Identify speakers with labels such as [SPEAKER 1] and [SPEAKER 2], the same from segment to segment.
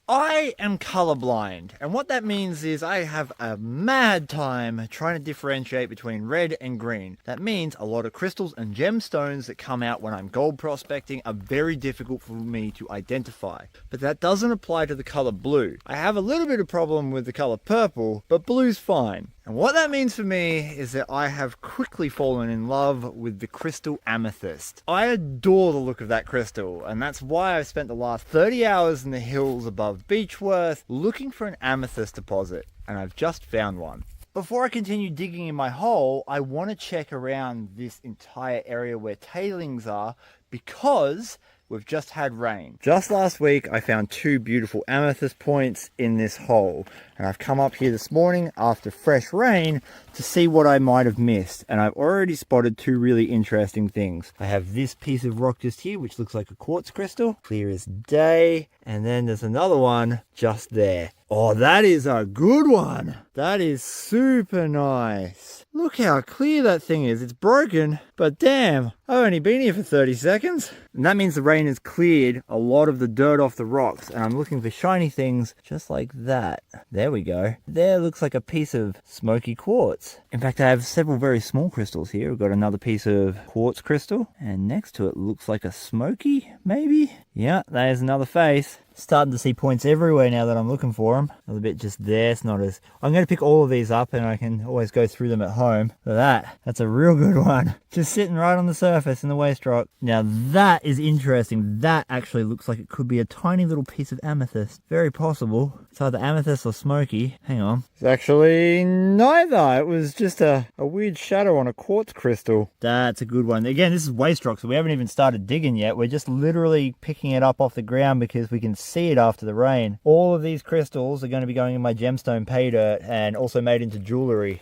[SPEAKER 1] I am colorblind, and what that means is I have a mad time trying to differentiate between red and green. That means a lot of crystals and gemstones that come out when I'm gold prospecting are very difficult for me to identify. But that doesn't apply to the color blue. I have a little bit of problem with the color purple, but blue's fine. And what that means for me is that I have quickly fallen in love with the crystal amethyst. I adore the look of that crystal, and that's why I've spent the last 30 hours in the hills above Beechworth looking for an amethyst deposit, and I've just found one. Before I continue digging in my hole, I want to check around this entire area where tailings are because we've just had rain. Just last week, I found 2 beautiful amethyst points in this hole. And I've come up here this morning after fresh rain to see what I might have missed. And I've already spotted 2 really interesting things. I have this piece of rock just here, which looks like a quartz crystal, clear as day. And then there's another one just there. Oh, that is a good one. That is super nice. Look how clear that thing is. It's broken, but damn, I've only been here for 30 seconds. And that means the rain has cleared a lot of the dirt off the rocks, and I'm looking for shiny things just like that. There we go. There looks like a piece of smoky quartz. In fact, I have several very small crystals here. We've got another piece of quartz crystal, and next to it looks like a smoky, maybe? Yeah, there's another face. Starting to see points everywhere now that I'm looking for them. A little bit just there. It's not as... I'm going to pick all of these up and I can always go through them at home. Look at that. That's a real good one. Just sitting right on the surface in the waste rock. Now that is interesting. That actually looks like it could be a tiny little piece of amethyst. Very possible. It's either amethyst or smoky. Hang on. It's actually neither. It was just a weird shadow on a quartz crystal. That's a good one. Again, this is waste rock, so we haven't even started digging yet. We're just literally picking it up off the ground because we can see it after the rain. All of these crystals are going to be going in my gemstone pay dirt and also made into jewelry.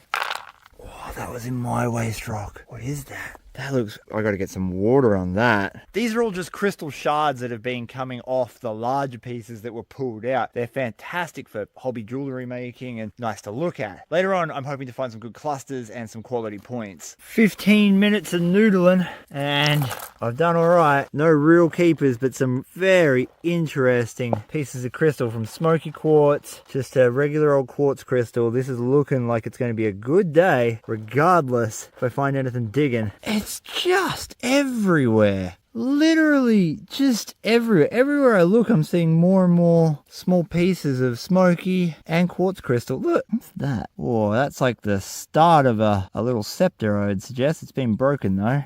[SPEAKER 1] Oh, that was in my waste rock. What is that? That looks... I got to get some water on that. These are all just crystal shards that have been coming off the larger pieces that were pulled out. They're fantastic for hobby jewelry making and nice to look at. Later on, I'm hoping to find some good clusters and some quality points. 15 minutes of noodling and I've done all right. No real keepers, but some very interesting pieces of crystal from smoky quartz. Just a regular old quartz crystal. This is looking like it's going to be a good day, regardless if I find anything digging. It's just everywhere. Literally just everywhere. Everywhere I look, I'm seeing more and more small pieces of smoky and quartz crystal. Look, what's that? Oh, that's like the start of a little scepter, I would suggest. It's been broken though.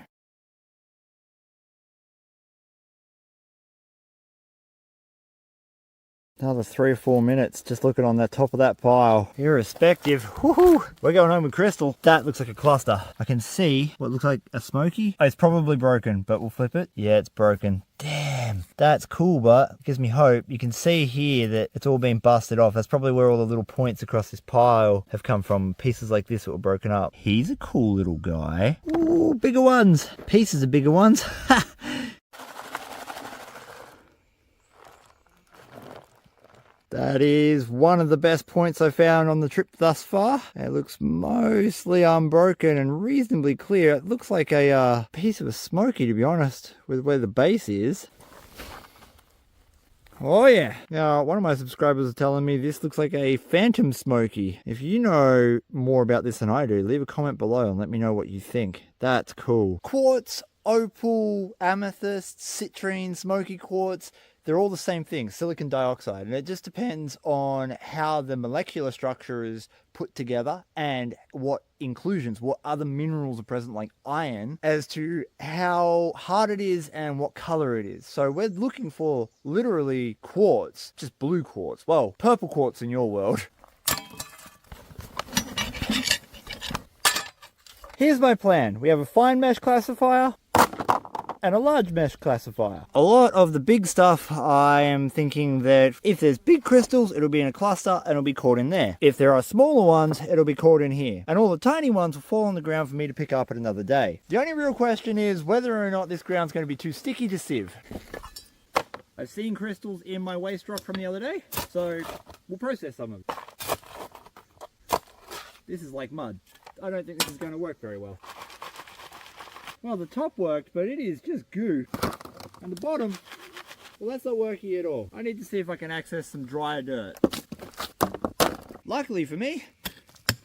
[SPEAKER 1] Another 3 or 4 minutes just looking on the top of that pile. Irrespective, woohoo! We're going home with crystal. That looks like a cluster. I can see what looks like a smoky. Oh, it's probably broken, but we'll flip it. Yeah, it's broken. Damn, that's cool, but it gives me hope. You can see here that it's all been busted off. That's probably where all the little points across this pile have come from. Pieces like this that were broken up. He's a cool little guy. Ooh, bigger ones. Pieces of bigger ones. Ha! That is one of the best points I found on the trip thus far. It looks mostly unbroken and reasonably clear. It looks like a piece of a smoky, to be honest, with where the base is. Oh yeah. Now, one of my subscribers is telling me this looks like a phantom smoky. If you know more about this than I do, leave a comment below and let me know what you think. That's cool. Quartz, opal, amethyst, citrine, smoky quartz. They're all the same thing, silicon dioxide, and it just depends on how the molecular structure is put together and what inclusions, what other minerals are present like iron, as to how hard it is and what color it is. So we're looking for literally quartz, just blue quartz. Well, purple quartz in your world. Here's my plan. We have a fine mesh classifier and a large mesh classifier. A lot of the big stuff, I am thinking that if there's big crystals, it'll be in a cluster and it'll be caught in there. If there are smaller ones, it'll be caught in here. And all the tiny ones will fall on the ground for me to pick up at another day. The only real question is whether or not this ground's going to be too sticky to sieve. I've seen crystals in my waste rock from the other day, so we'll process some of it. This is like mud. I don't think this is going to work very well. Well, the top worked, but it is just goo. And the bottom, Well, that's not working at all. I need to see if I can access some drier dirt. Luckily for me,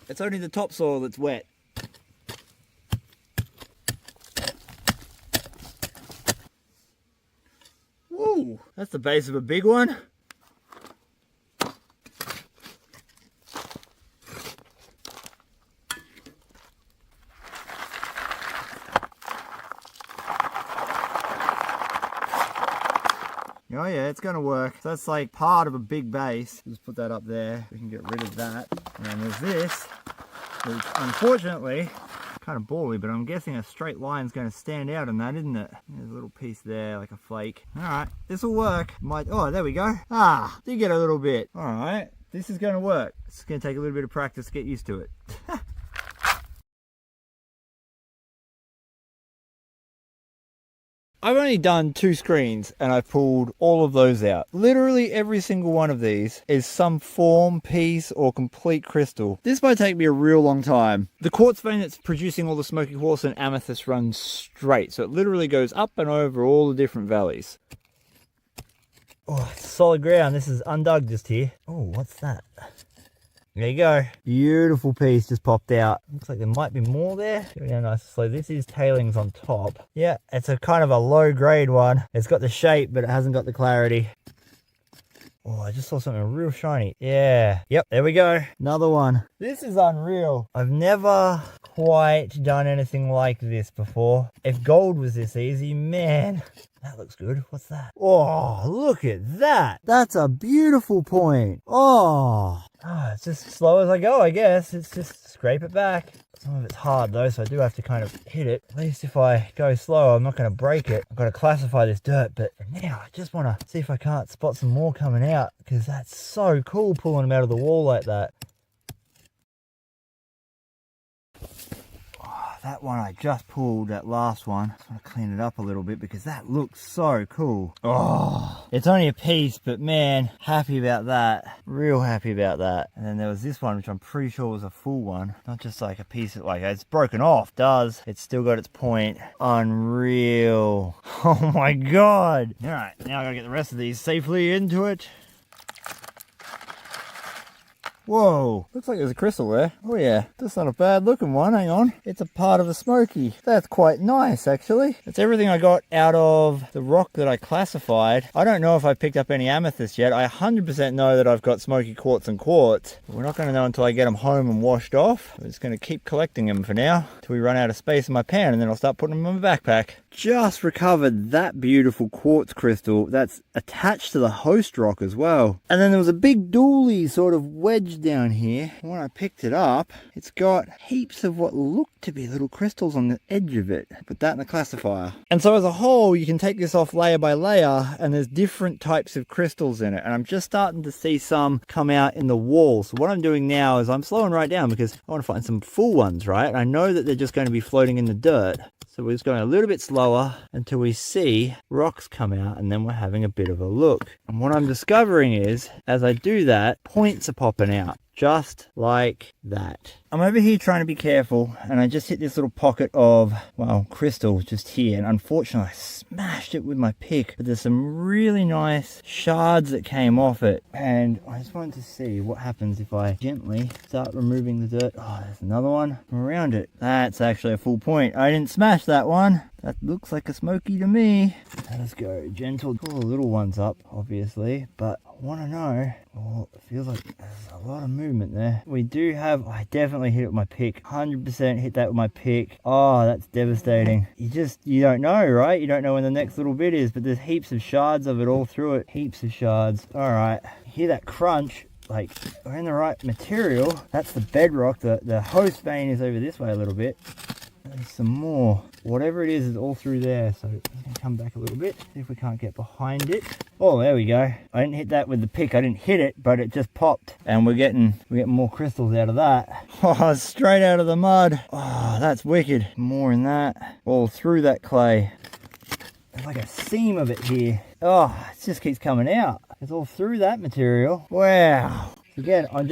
[SPEAKER 1] it's only the topsoil that's wet. Woo! That's the base of a big one. Oh yeah, it's going to work. That's like part of a big base. Just put that up there. We can get rid of that. And then there's this, which unfortunately, kind of bally, but I'm guessing a straight line's going to stand out in that, isn't it? There's a little piece there, like a flake. All right, this will work. Oh, there we go. Ah, did get a little bit. All right, this is going to work. It's going to take a little bit of practice to get used to it. I've only done 2 screens and I've pulled all of those out. Literally every single one of these is some form, piece, or complete crystal. This might take me a real long time. The quartz vein that's producing all the smoky quartz and amethyst runs straight, so it literally goes up and over all the different valleys. Oh, it's solid ground. This is undug just here. Oh, what's that? There you go. Beautiful piece just popped out. Looks like there might be more there. Go down nice and slow. This is tailings on top. Yeah, it's a kind of a low grade one. It's got the shape, but it hasn't got the clarity. Oh, I just saw something real shiny. Yeah. Yep, there we go. Another one. This is unreal. I've never quite done anything like this before. If gold was this easy, man. That looks good. What's that? Oh, look at that. That's a beautiful point. Oh, it's just slow as I go, I guess. It's just scrape it back. Some of it's hard though, so I do have to kind of hit it. At least if I go slow, I'm not going to break it. I've got to classify this dirt, but for now I just want to see if I can't spot some more coming out, because that's so cool pulling them out of the wall like that. That one I just pulled, that last one. I just want to clean it up a little bit because that looks so cool. Oh, it's only a piece, but man, happy about that. Real happy about that. And then there was this one, which I'm pretty sure was a full one. Not just like a piece of, like, it's broken off, it's still got its point. Unreal. Oh my God. All right, now I gotta get the rest of these safely into it. Whoa, looks like there's a crystal there. Oh yeah, that's not a bad looking one, hang on. It's a part of a smoky. That's quite nice actually. That's everything I got out of the rock that I classified. I don't know if I picked up any amethyst yet. I 100% know that I've got smoky quartz and quartz. But we're not going to know until I get them home and washed off. I'm just going to keep collecting them for now till we run out of space in my pan, and then I'll start putting them in my backpack. Just recovered that beautiful quartz crystal that's attached to the host rock as well. And then there was a big doolie sort of wedge down here. When I picked it up, it's got heaps of what look to be little crystals on the edge of it. Put that in the classifier. And so as a whole, you can take this off layer by layer, and there's different types of crystals in it. And I'm just starting to see some come out in the wall. So what I'm doing now is I'm slowing right down because I want to find some full ones, right? And I know that they're just going to be floating in the dirt. So we're just going a little bit slower until we see rocks come out, and then we're having a bit of a look. And what I'm discovering is, as I do that, points are popping out. Just like that. I'm over here trying to be careful, and I just hit this little pocket of, well, crystal just here, and unfortunately I smashed it with my pick, but there's some really nice shards that came off it, and I just wanted to see what happens if I gently start removing the dirt. Oh, there's another one from around it. That's actually a full point. I didn't smash that one. That looks like a smoky to me. Let's go gentle. Pull the little ones up, obviously, but I want to know. Oh, it feels like there's a lot of movement there. We do have, I definitely hit it with my pick. 100% hit that with my pick. Oh, that's devastating. You don't know, right? You don't know when the next little bit is, but there's heaps of shards of it all through it. Heaps of shards. All right, hear that crunch? Like, we're in the right material. That's the bedrock. The host vein is over this way a little bit. There's some more. Whatever it is all through there. So I'm going to come back a little bit, see if we can't get behind it. Oh, there we go. I didn't hit that with the pick. I didn't hit it, but it just popped. And we're getting more crystals out of that. Oh, straight out of the mud. Oh, that's wicked. More in that. All through that clay. There's like a seam of it here. Oh, it just keeps coming out. It's all through that material. Wow. Again, I'm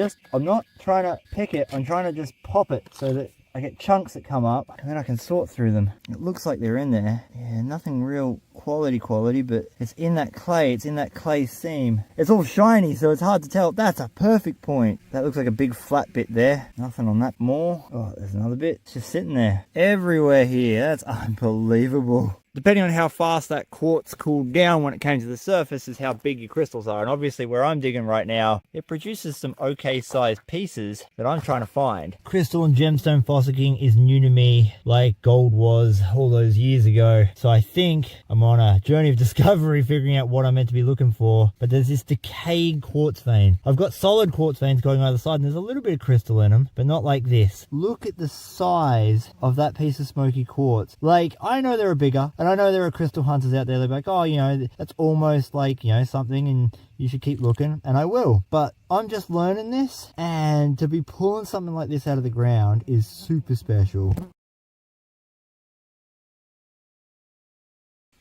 [SPEAKER 1] not trying to pick it. I'm trying to just pop it so that I get chunks that come up, and then I can sort through them. It looks like they're in there. Yeah, nothing real quality, but it's in that clay. It's in that clay seam. It's all shiny, so it's hard to tell. That's a perfect point. That looks like a big flat bit there. Nothing on that more. Oh, there's another bit. It's just sitting there. Everywhere here. That's unbelievable. Depending on how fast that quartz cooled down when it came to the surface is how big your crystals are. And obviously where I'm digging right now, it produces some okay sized pieces that I'm trying to find. Crystal and gemstone fossicking is new to me, like gold was all those years ago. So I think I'm on a journey of discovery, figuring out what I'm meant to be looking for. But there's this decayed quartz vein. I've got solid quartz veins going either side, and there's a little bit of crystal in them, but not like this. Look at the size of that piece of smoky quartz. Like, I know there are bigger, and I know there are crystal hunters out there. They're like, oh, you know, that's almost like, you know, something, and you should keep looking, and I will. But I'm just learning this, and to be pulling something like this out of the ground is super special.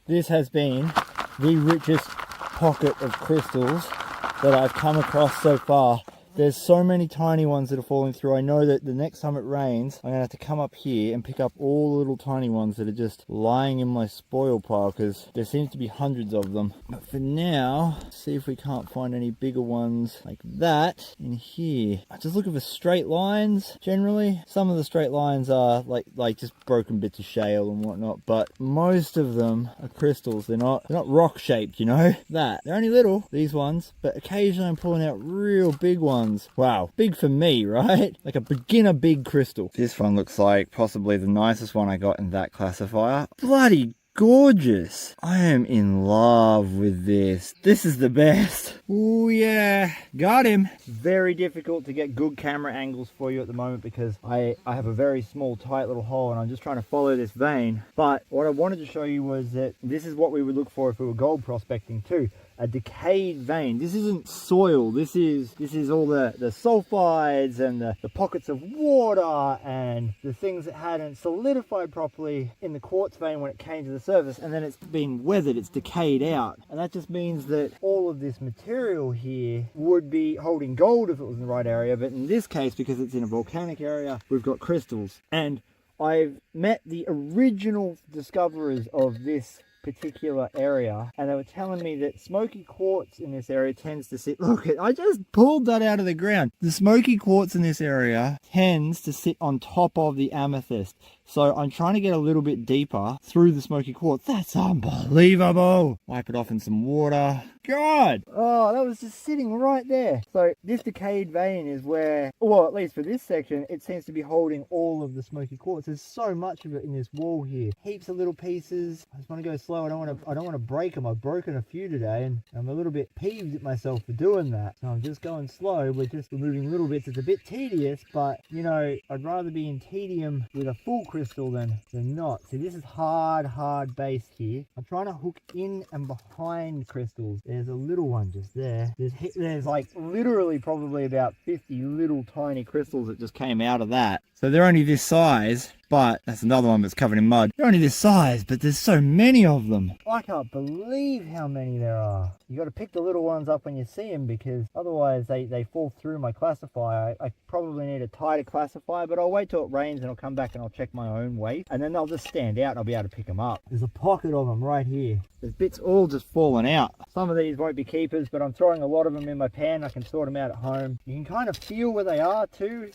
[SPEAKER 1] This has been the richest pocket of crystals that I've come across so far. There's so many tiny ones that are falling through. I know that the next time it rains, I'm going to have to come up here and pick up all the little tiny ones that are just lying in my spoil pile, because there seems to be hundreds of them. But for now, see if we can't find any bigger ones like that in here. I'm just looking for straight lines, generally. Some of the straight lines are like just broken bits of shale and whatnot, but most of them are crystals. They're not rock shaped, you know? They're only little, these ones, but occasionally I'm pulling out real big ones. Wow, big for me, right? Like a beginner big crystal. This one looks like possibly the nicest one I got in that classifier. Bloody gorgeous. I am in love with this. This is the best. Oh yeah, got him. It's very difficult to get good camera angles for you at the moment because I have a very small tight little hole and I'm just trying to follow this vein. But what I wanted to show you was that this is what we would look for if we were gold prospecting too. A decayed vein. This isn't soil. This is all the sulfides and the pockets of water and the things that hadn't solidified properly in the quartz vein when it came to the surface, and then it's been weathered, it's decayed out. And that just means that all of this material here would be holding gold if it was in the right area, but in this case, because it's in a volcanic area, we've got crystals. And I've met the original discoverers of this particular area, and they were telling me that smoky quartz in this area tends to sit, look, I just pulled that out of the ground. The smoky quartz in this area tends to sit on top of the amethyst. So I'm trying to get a little bit deeper through the smoky quartz. That's unbelievable. Wipe it off in some water. God! Oh, that was just sitting right there. So this decayed vein is where, well, at least for this section, it seems to be holding all of the smoky quartz. There's so much of it in this wall here. Heaps of little pieces. I just want to go slow. I don't want to break them. I've broken a few today, and I'm a little bit peeved at myself for doing that. So I'm just going slow. We're just removing little bits. It's a bit tedious, but you know, I'd rather be in tedium with a full crystal than not. See, this is hard base here. I'm trying to hook in and behind crystals. There's a little one just there. There's like literally probably about 50 little tiny crystals that just came out of that. So they're only this size, but that's another one that's covered in mud. They're only this size, but there's so many of them. I can't believe how many there are. You got to pick the little ones up when you see them, because otherwise they fall through my classifier. I probably need a tighter classifier, but I'll wait till it rains and I'll come back and I'll check my own weight, and then they'll just stand out and I'll be able to pick them up. There's a pocket of them right here. There's bits all just falling out. Some of these won't be keepers, but I'm throwing a lot of them in my pan. I can sort them out at home. You can kind of feel where they are too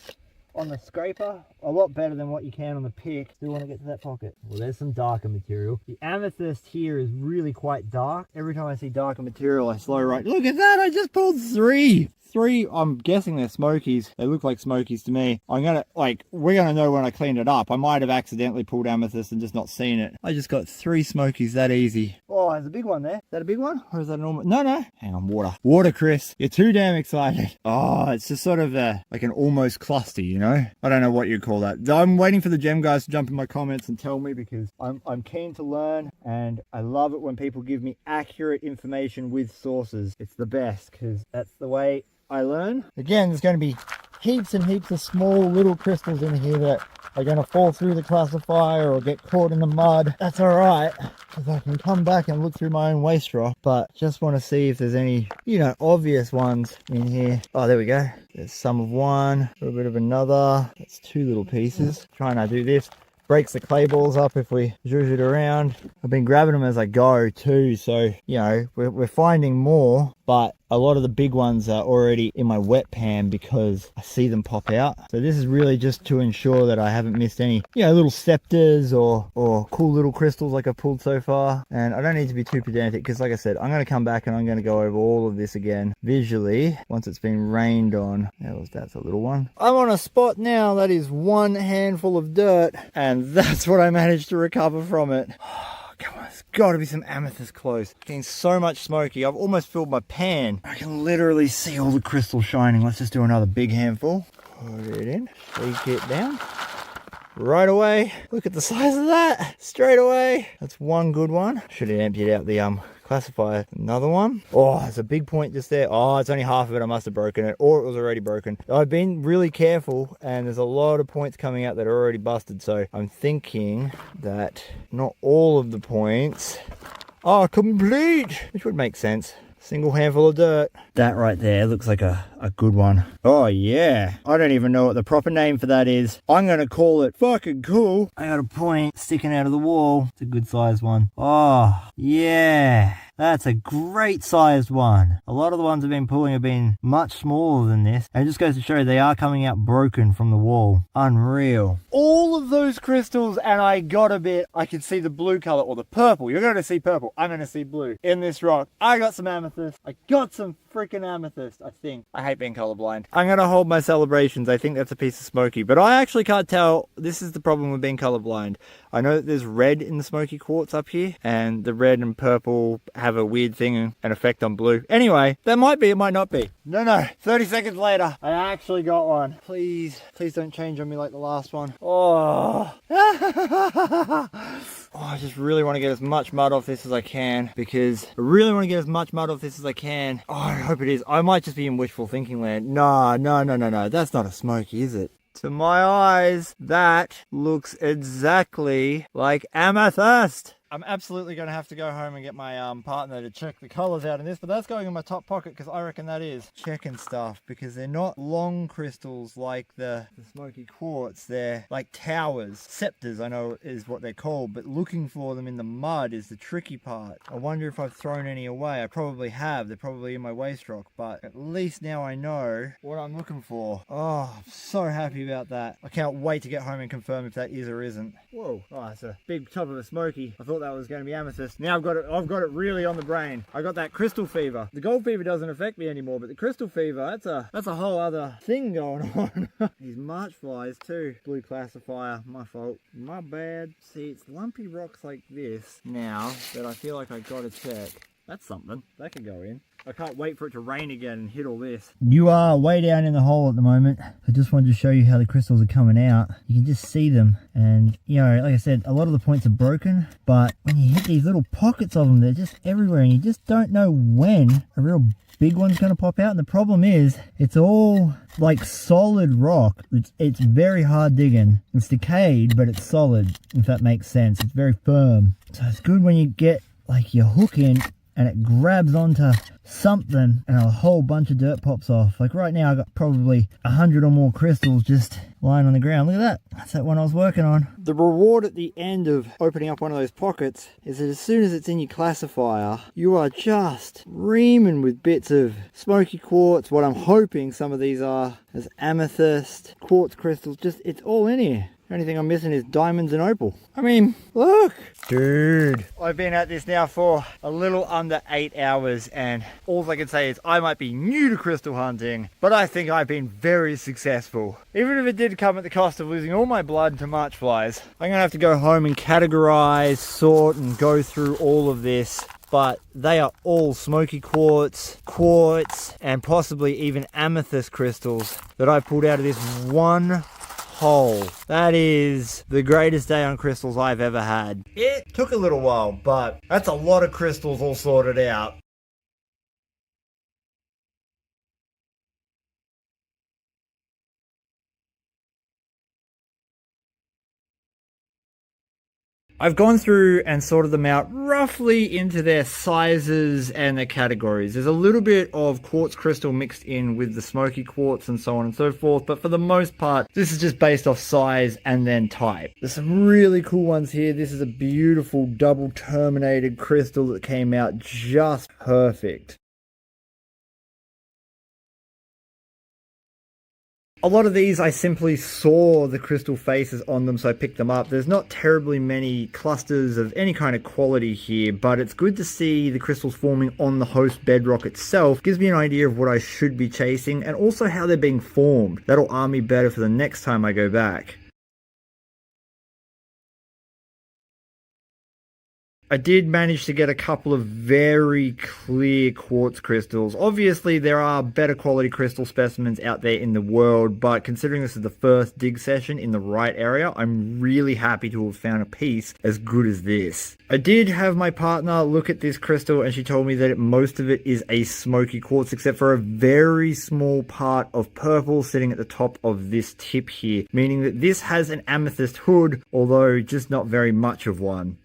[SPEAKER 1] on the scraper, a lot better than what you can on the pick. Still want to get to that pocket. Well, there's some darker material. The amethyst here is really quite dark. Every time I see darker material, I slow right. Look at that, I just pulled three. I'm guessing they're smokies. They look like smokies to me. We're gonna know when I clean it up. I might have accidentally pulled amethyst and just not seen it. I just got 3 smokies that easy. Oh, there's a big one there. Is that a big one? Or is that a normal? No. Hang on, water. Water, Chris. You're too damn excited. Oh, it's just sort of like an almost cluster, you know? I don't know what you'd call that. I'm waiting for the gem guys to jump in my comments and tell me, because I'm keen to learn, and I love it when people give me accurate information with sources. It's the best, because that's the way I learn. Again, there's going to be heaps and heaps of small little crystals in here that are going to fall through the classifier or get caught in the mud, that's all right, because I can come back and look through my own waste rock. But just want to see if there's any, you know, obvious ones in here. Oh, there we go. There's some of one, a little bit of another. That's 2 little pieces. Trying to do this. Breaks the clay balls up if we zhuzh it around. I've been grabbing them as I go too, so you know we're finding more, but a lot of the big ones are already in my wet pan because I see them pop out. So this is really just to ensure that I haven't missed any, you know, little scepters or cool little crystals like I've pulled so far. And I don't need to be too pedantic because, like I said, I'm going to come back and I'm going to go over all of this again visually once it's been rained on. That's a little one. I'm on a spot now that is 1 handful of dirt, and that's what I managed to recover from it. Come on, there's got to be some amethyst close. Getting so much smoky, I've almost filled my pan. I can literally see all the crystals shining. Let's just do another big handful. Put it in, shake it down. Right away. Look at the size of that. Straight away. That's one good one. Should have emptied out the classifier. Another one. Oh, there's a big point just there. Oh, it's only half of it. I must have broken it, or it was already broken. I've been really careful, and there's a lot of points coming out that are already busted. So I'm thinking that not all of the points are complete, which would make sense. Single handful of dirt. That right there looks like a good one. Oh yeah. I don't even know what the proper name for that is. I'm going to call it fucking cool. I got a point sticking out of the wall. It's a good sized one. Oh yeah. That's a great sized one. A lot of the ones I've been pulling have been much smaller than this. And it just goes to show they are coming out broken from the wall. Unreal. All of those crystals, and I got a bit, I can see the blue color or the purple. You're going to see purple. I'm going to see blue in this rock. I got some amethyst. I got some freaking amethyst, I think. I hate being colorblind. I'm going to hold my celebrations. I think that's a piece of smoky, but I actually can't tell. This is the problem with being colorblind. I know that there's red in the smoky quartz up here, and the red and purple have a weird thing, an effect on blue. Anyway, that might be, it might not be. No, 30 seconds later, I actually got one. Please don't change on me like the last one. Oh. Oh, I just really want to get as much mud off this as I can, because I really want to get as much mud off this as I can. Oh, I hope it is. I might just be in wishful thinking land. No. That's not a smoky, is it? To my eyes, that looks exactly like amethyst. I'm absolutely going to have to go home and get my partner to check the colors out in this, but that's going in my top pocket because I reckon that is checking stuff, because they're not long crystals like the smoky quartz. They're like towers. Scepters, I know is what they're called, but looking for them in the mud is the tricky part. I wonder if I've thrown any away. I probably have. They're probably in my waste rock, but at least now I know what I'm looking for. Oh, I'm so happy about that. I can't wait to get home and confirm if that is or isn't. Whoa, oh, it's a big top of a smoky. I thought that was going to be amethyst. Now I've got it really on the brain. I got that crystal fever. The gold fever doesn't affect me anymore, but the crystal fever, that's a whole other thing going on. These march flies too. Blue classifier, my fault. My bad. See, it's lumpy rocks like this now that I feel like I gotta check. That's something. That can go in. I can't wait for it to rain again and hit all this. You are way down in the hole at the moment. I just wanted to show you how the crystals are coming out. You can just see them. And, you know, like I said, a lot of the points are broken. But when you hit these little pockets of them, they're just everywhere. And you just don't know when a real big one's going to pop out. And the problem is, it's all like solid rock. It's very hard digging. It's decayed, but it's solid, if that makes sense. It's very firm. So it's good when you get like your hook in and it grabs onto something and a whole bunch of dirt pops off. Like right now I got probably 100 or more crystals just lying on the ground. Look at that. That's that one I was working on. The reward at the end of opening up one of those pockets is that as soon as it's in your classifier, you are just reaming with bits of smoky quartz. What I'm hoping some of these are as amethyst, quartz crystals, just it's all in here. The only thing I'm missing is diamonds and opal. I mean, look. Dude. I've been at this now for a little under 8 hours, and all I can say is I might be new to crystal hunting, but I think I've been very successful. Even if it did come at the cost of losing all my blood to march flies. I'm going to have to go home and categorize, sort, and go through all of this. But they are all smoky quartz, and possibly even amethyst crystals that I pulled out of this one hole. That is the greatest day on crystals I've ever had. It took a little while, but that's a lot of crystals all sorted out. I've gone through and sorted them out roughly into their sizes and their categories. There's a little bit of quartz crystal mixed in with the smoky quartz and so on and so forth, but for the most part, this is just based off size and then type. There's some really cool ones here. This is a beautiful double terminated crystal that came out just perfect. A lot of these I simply saw the crystal faces on them, so I picked them up. There's not terribly many clusters of any kind of quality here, but it's good to see the crystals forming on the host bedrock itself. Gives me an idea of what I should be chasing and also how they're being formed. That'll arm me better for the next time I go back. I did manage to get a couple of very clear quartz crystals. Obviously, there are better quality crystal specimens out there in the world, but considering this is the first dig session in the right area, I'm really happy to have found a piece as good as this. I did have my partner look at this crystal and she told me that most of it is a smoky quartz, except for a very small part of purple sitting at the top of this tip here, meaning that this has an amethyst hood, although just not very much of one.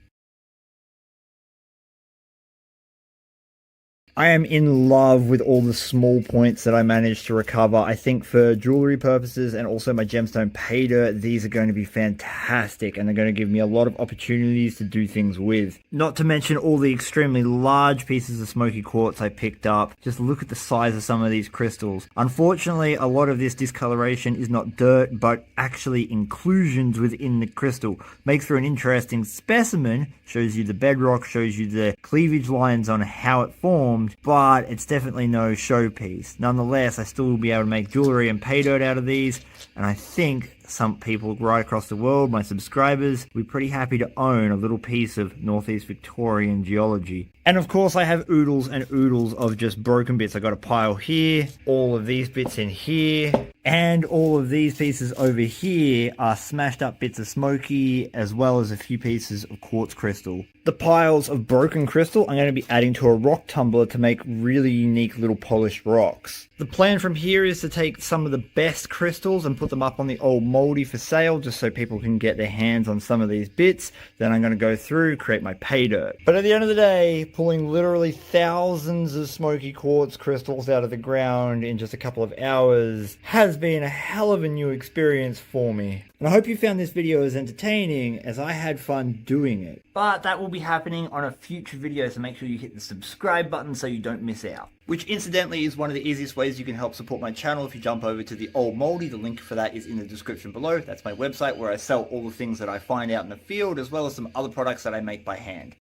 [SPEAKER 1] I am in love with all the small points that I managed to recover. I think for jewelry purposes and also my gemstone pay dirt, these are going to be fantastic and they're going to give me a lot of opportunities to do things with. Not to mention all the extremely large pieces of smoky quartz I picked up. Just look at the size of some of these crystals. Unfortunately, a lot of this discoloration is not dirt, but actually inclusions within the crystal. Makes for an interesting specimen, shows you the bedrock, shows you the cleavage lines on how it formed, but it's definitely no showpiece. Nonetheless, I still will be able to make jewelry and pay dirt out of these, and I think some people right across the world, my subscribers, will be pretty happy to own a little piece of Northeast Victorian geology. And of course I have oodles and oodles of just broken bits. I got a pile here, all of these bits in here, and all of these pieces over here are smashed up bits of smoky, as well as a few pieces of quartz crystal. The piles of broken crystal I'm going to be adding to a rock tumbler to make really unique little polished rocks. The plan from here is to take some of the best crystals and put them up on the old moldy for sale, just so people can get their hands on some of these bits. Then I'm going to go through, create my pay dirt. But at the end of the day, pulling literally thousands of smoky quartz crystals out of the ground in just a couple of hours has been a hell of a new experience for me. And I hope you found this video as entertaining as I had fun doing it. But that will be happening on a future video, so make sure you hit the subscribe button so you don't miss out. Which incidentally is one of the easiest ways you can help support my channel if you jump over to the Old Moldy. The link for that is in the description below. That's my website where I sell all the things that I find out in the field, as well as some other products that I make by hand.